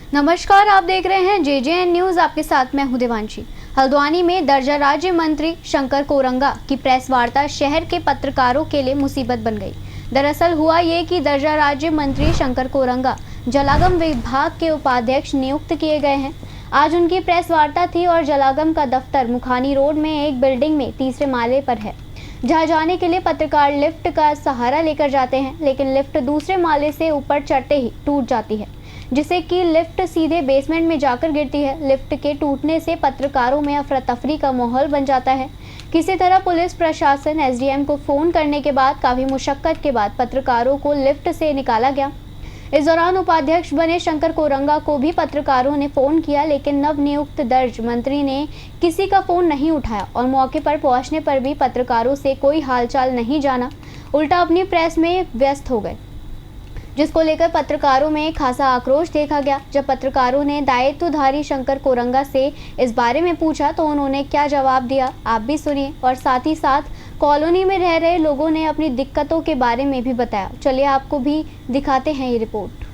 नमस्कार, आप देख रहे हैं JJN न्यूज। आपके साथ मैं हूं देवांशी। हल्द्वानी में दर्जा राज्य मंत्री शंकर कोरंगा की प्रेस वार्ता शहर के पत्रकारों के लिए मुसीबत बन गई। दरअसल हुआ ये कि दर्जा राज्य मंत्री शंकर कोरंगा जलागम विभाग के उपाध्यक्ष नियुक्त किए गए हैं। आज उनकी प्रेस वार्ता थी और जलागम का दफ्तर मुखानी रोड में एक बिल्डिंग में तीसरे माले पर है, जहां जाने के लिए पत्रकार लिफ्ट का सहारा लेकर जाते हैं, लेकिन लिफ्ट दूसरे माले से ऊपर चढ़ते ही टूट जाती है, जिससे कि लिफ्ट सीधे बेसमेंट में जाकर गिरती है। लिफ्ट के टूटने से पत्रकारों में अफरा तफरी का माहौल बन जाता है। किसी तरह पुलिस प्रशासन SDM को फोन करने के बाद काफी मुशक्कत के बाद पत्रकारों को लिफ्ट से निकाला गया। इस दौरान उपाध्यक्ष बने शंकर कोरंगा को भी पत्रकारों ने फोन किया, लेकिन नवनियुक्त दर्ज मंत्री ने किसी का फोन नहीं उठाया और मौके पर पहुंचने पर भी पत्रकारों से कोई हालचाल नहीं जाना, उल्टा अपनी प्रेस में व्यस्त हो गए, जिसको लेकर पत्रकारों में खासा आक्रोश देखा गया। जब पत्रकारों ने दायित्वधारी शंकर कोरंगा से इस बारे में पूछा तो उन्होंने क्या जवाब दिया, आप भी सुनिए। और साथ ही साथ कॉलोनी में रह रहे लोगों ने अपनी दिक्कतों के बारे में भी बताया। चलिए आपको भी दिखाते हैं ये रिपोर्ट।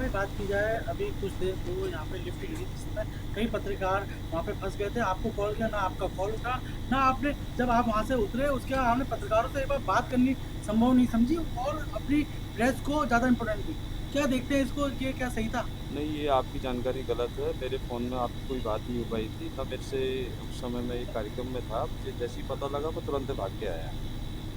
बात की जाए, अभी कुछ देर को यहाँ पे लिफ्ट गिरी, जिसमें कई पत्रकार वहाँ पे फंस गए थे। आपको कॉल किया, ना आपका कॉल उठा, ना आपने जब आप वहाँ से उतरे उसके बाद आपने पत्रकारों से एक बार बात करनी संभव नहीं समझी और अपनी प्रेस को ज़्यादा इम्पोर्टेंट दी। क्या देखते हैं इसको, ये क्या सही था? नहीं, ये आपकी जानकारी गलत है। मेरे फ़ोन में आपकी कोई बात नहीं हो पाई थी, ना मेरे से उस समय मैं एक कार्यक्रम में था। मुझे जैसे ही पता लगा मैं तुरंत भाग के आया।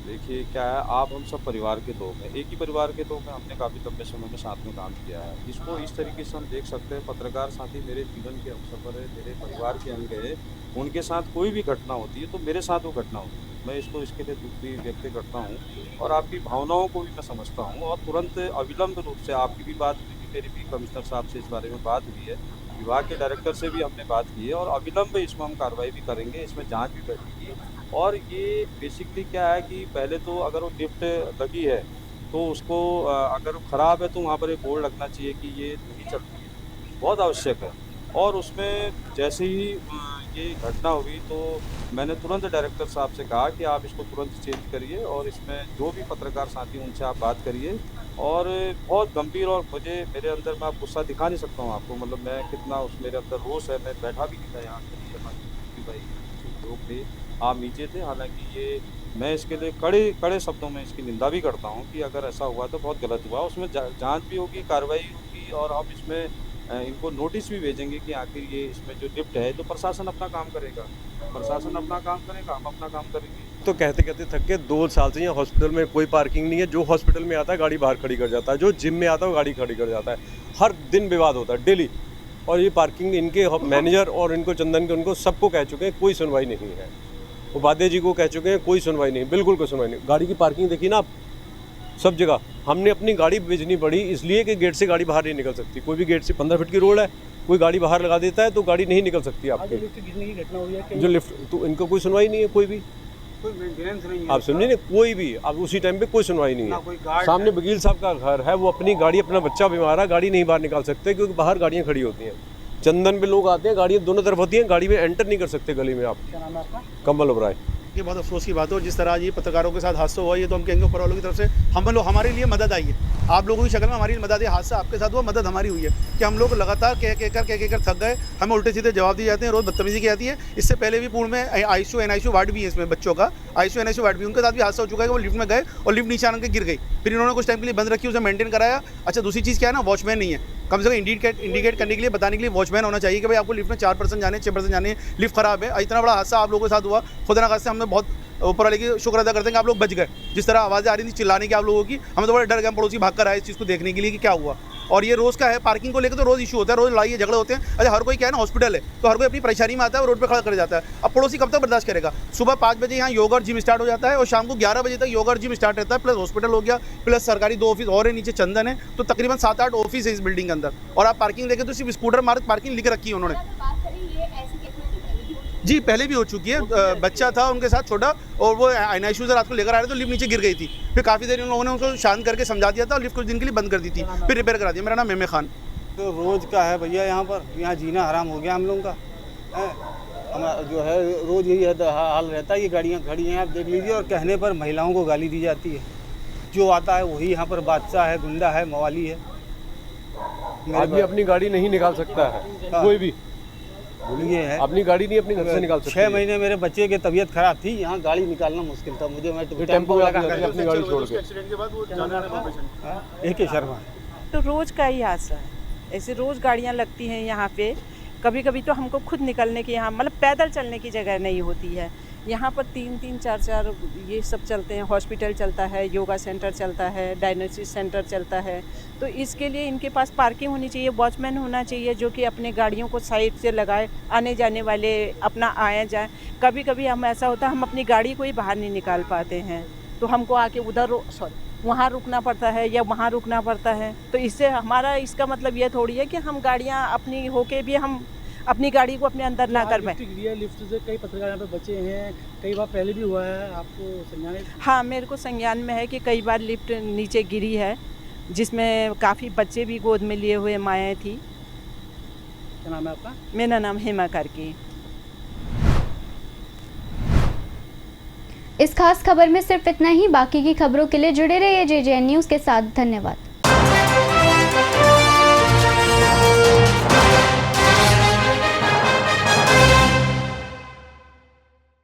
देखिए क्या है, आप हम सब परिवार के लोग हैं, एक ही परिवार के लोग हैं, हमने काफ़ी लंबे समय में साथ में काम किया है। इसको इस तरीके से हम देख सकते हैं, पत्रकार साथी मेरे जीवन के अवसर है, मेरे परिवार के अंग है। उनके साथ कोई भी घटना होती है तो मेरे साथ वो घटना होती है, मैं इसको इसके लिए दुख भी व्यक्त करता हूँ और आपकी भावनाओं को भी मैं समझता हूँ। और तुरंत अविलंब रूप से आपकी भी बात हुई थी, मेरी भी कमिश्नर साहब से इस बारे में बात हुई है, विभाग के डायरेक्टर से भी हमने बात की है और अविलंब इसमें हम कार्रवाई भी करेंगे, इसमें जाँच भी बैठेगी। और ये बेसिकली क्या है कि पहले तो अगर वो लिफ्ट लगी है तो उसको अगर वो ख़राब है तो वहाँ पर एक बोर्ड लगना चाहिए कि ये नहीं चलती है, बहुत आवश्यक है। और उसमें जैसे ही ये घटना हुई तो मैंने तुरंत डायरेक्टर साहब से कहा कि आप इसको तुरंत चेंज करिए और इसमें जो भी पत्रकार साथी उनसे आप बात करिए। और बहुत गंभीर, और मुझे मेरे अंदर मैं आप गुस्सा दिखा नहीं सकता हूँ आपको, मतलब मैं कितना उस मेरे अंदर रोष है। मैं बैठा भी नहीं था यहाँ पर, भाई लोग थे, आप नीचे थे। हालांकि ये मैं इसके लिए कड़े शब्दों में इसकी निंदा भी करता हूँ कि अगर ऐसा हुआ तो बहुत गलत हुआ। उसमें जांच भी होगी, कार्रवाई होगी और हम इसमें इनको नोटिस भी भेजेंगे कि आखिर ये इसमें जो लिफ्ट है तो प्रशासन अपना काम करेगा, प्रशासन अपना काम करेगा, हम अपना काम करेंगे। तो कहते कहते थक के 2 साल से यहाँ हॉस्पिटल में कोई पार्किंग नहीं है। जो हॉस्पिटल में आता है गाड़ी बाहर खड़ी कर जाता है, जो जिम में आता है वो गाड़ी खड़ी कर जाता है। हर दिन विवाद होता है डेली। और ये पार्किंग इनके मैनेजर और इनको चंदन के उनको सबको कह चुके हैं, कोई सुनवाई नहीं है। उपाध्याय जी को कह चुके हैं, कोई सुनवाई नहीं, बिल्कुल कोई सुनवाई नहीं। गाड़ी की पार्किंग देखिए ना आप, सब जगह हमने अपनी गाड़ी भेजनी पड़ी इसलिए कि गेट से गाड़ी बाहर नहीं निकल सकती। कोई भी गेट से 15 फीट की रोड है, कोई गाड़ी बाहर लगा देता है तो गाड़ी नहीं निकल सकती आपकी। जो लिफ्ट तो इनको कोई सुनवाई नहीं है, कोई भी कोई मेंटेनेंस नहीं है। आप समझे ना, कोई भी अब उसी टाइम पे कोई सुनवाई नहीं है। सामने वकील साहब का घर है, वो अपनी गाड़ी, अपना बच्चा बीमार है, गाड़ी नहीं बाहर निकाल सकते क्योंकि बाहर गाड़ियाँ खड़ी होती हैं। चंदन पे लोग आते हैं, गाड़ियाँ दोनों तरफ होती हैं, गाड़ी में एंटर नहीं कर सकते गली में। आप क्या नाम है आपका? कमल ओबराय। ये बहुत अफसोस की बात है। और जिस तरह ये पत्रकारों के साथ हादसा हुआ, ये तो हम कहेंगे ऊपर वालों की तरफ से हमारे लिए मदद आई है। आप लोगों की शक्ल में हमारी मदद है। हादसा आपके साथ हुआ, मदद हमारी हुई है कि हम लोग लगातार कह कर थक गए। हमें उल्टे सीधे जवाब दिए जाते हैं, रोज़ बदतमीजी की जाती है। इससे पहले भी पूर्ण में ICU NICU वार्ड भी है, इसमें बच्चों का ICU NICU वार्ड भी, उनके साथ भी हादसा हो चुका है कि वो लिफ्ट में गए और लिफ्ट नीचे आकर गिर गई। फिर इन्होंने कुछ टाइम के लिए बंद रखी, उसे मेंटेन कराया। अच्छा, दूसरी चीज़ क्या है ना, वॉचमैन नहीं है। कम से कम इंडिकेट करने के लिए, बताने के लिए वॉचमैन होना चाहिए कि भाई आपको लिफ्ट में 4 पर्सन जाने, 6 पर्सन जाने, लिफ्ट खराब है। इतना बड़ा हादसा आप लोगों के साथ हुआ, खुदा ना खास्ते हमने बहुत ऊपर वाले की शुक्र अदा करते हैं कि आप लोग बच गए। जिस तरह आवाज़ें आ रही थी चिल्लाने की आप लोगों की, हमें तो बड़ा डर गया। पड़ोसी भाग कर आए इस चीज़ को देखने के लिए कि क्या हुआ। और ये रोज़ का है, पार्किंग को लेकर तो रोज़ इशू होता है, रोज़ लड़ाई झगड़े होते हैं। अच्छा, हर कोई क्या है ना, हॉस्पिटल है तो हर कोई अपनी परेशानी में आता है और रोड पे खड़ा कर जाता है। अब पड़ोसी कब तक बर्दाश्त करेगा? सुबह 5 बजे यहाँ योगा और जिम स्टार्ट हो जाता है और शाम को 11 बजे तक योगा और जिम स्टार्ट रहता है, प्लस हॉस्पिटल हो गया, प्लस सरकारी 2 ऑफिस और है, नीचे चंदन है, तो तकरीबन 7-8 ऑफिस है इस बिल्डिंग के अंदर। और आप पार्किंग देखें तो सिर्फ स्कूटर मार्ग पार्किंग लिख रखी है उन्होंने। जी, पहले भी हो चुकी है। बच्चा था उनके साथ छोटा और वो NICU से रात को लेकर आ रहे तो लिफ्ट नीचे गिर गई थी। फिर काफ़ी देर उन लोगों ने उनको शांत करके समझा दिया था और लिफ्ट कुछ दिन के लिए बंद कर दी थी, फिर रिपेयर करा दिया। मेरा नाम मेमे खान। तो रोज़ का है भैया, यहाँ जीना हराम हो गया हम लोगों का। हमारा जो है रोज़ यही हाल रहता है। ये गाड़ियाँ खड़ी हैं, आप देख लीजिए, और कहने पर महिलाओं को गाली दी जाती है। जो आता है वही यहाँ पर बादशाह है, गुंडा है, मवाली है। आदमी अपनी गाड़ी नहीं निकाल सकता है, कोई भी ये है अपनी गाड़ी नहीं अपने घर से निकाल सकता। 6 महीने मेरे बच्चे की तबीयत खराब थी, यहाँ गाड़ी निकालना मुश्किल था मुझे। मैं टेम्पो में आके अपनी गाड़ी छोड़ के एक्सीडेंट के बाद वो जाना है। एक ही शर्मा तो रोज़ का ही हादसा है, ऐसे रोज़ गाड़ियाँ लगती हैं यहाँ पे। कभी कभी तो हमको खुद निकलने की यहाँ मतलब पैदल चलने की जगह नहीं होती है। यहाँ पर 3-3, 4-4 ये सब चलते हैं, हॉस्पिटल चलता है, योगा सेंटर चलता है, डायग्नोसिस सेंटर चलता है। तो इसके लिए इनके पास पार्किंग होनी चाहिए, वॉचमैन होना चाहिए जो कि अपने गाड़ियों को साइड से लगाए, आने जाने वाले अपना आए जाए। कभी कभी हम ऐसा होता है हम अपनी गाड़ी को ही बाहर नहीं निकाल पाते हैं, तो हमको आके उधर वहाँ रुकना पड़ता है या वहाँ रुकना पड़ता है। तो इससे हमारा इसका मतलब ये थोड़ी है कि हम गाड़ियाँ अपनी होके भी हम अपनी गाड़ी को अपने अंदर ना कर पाए। लिफ्ट से कई पत्रकार यहाँ पे बचे हैं, कई बार पहले भी हुआ है, आपको संज्ञान है? हाँ, मेरे को संज्ञान में है कि कई बार लिफ्ट नीचे गिरी है, जिसमें काफ़ी बच्चे भी गोद में लिए हुए माएँ थी। क्या नाम है आपका? मेरा नाम हेमा करके। इस खास खबर में सिर्फ इतना ही। बाकी की खबरों के लिए जुड़े रहिए JJN न्यूज़ के साथ। धन्यवाद।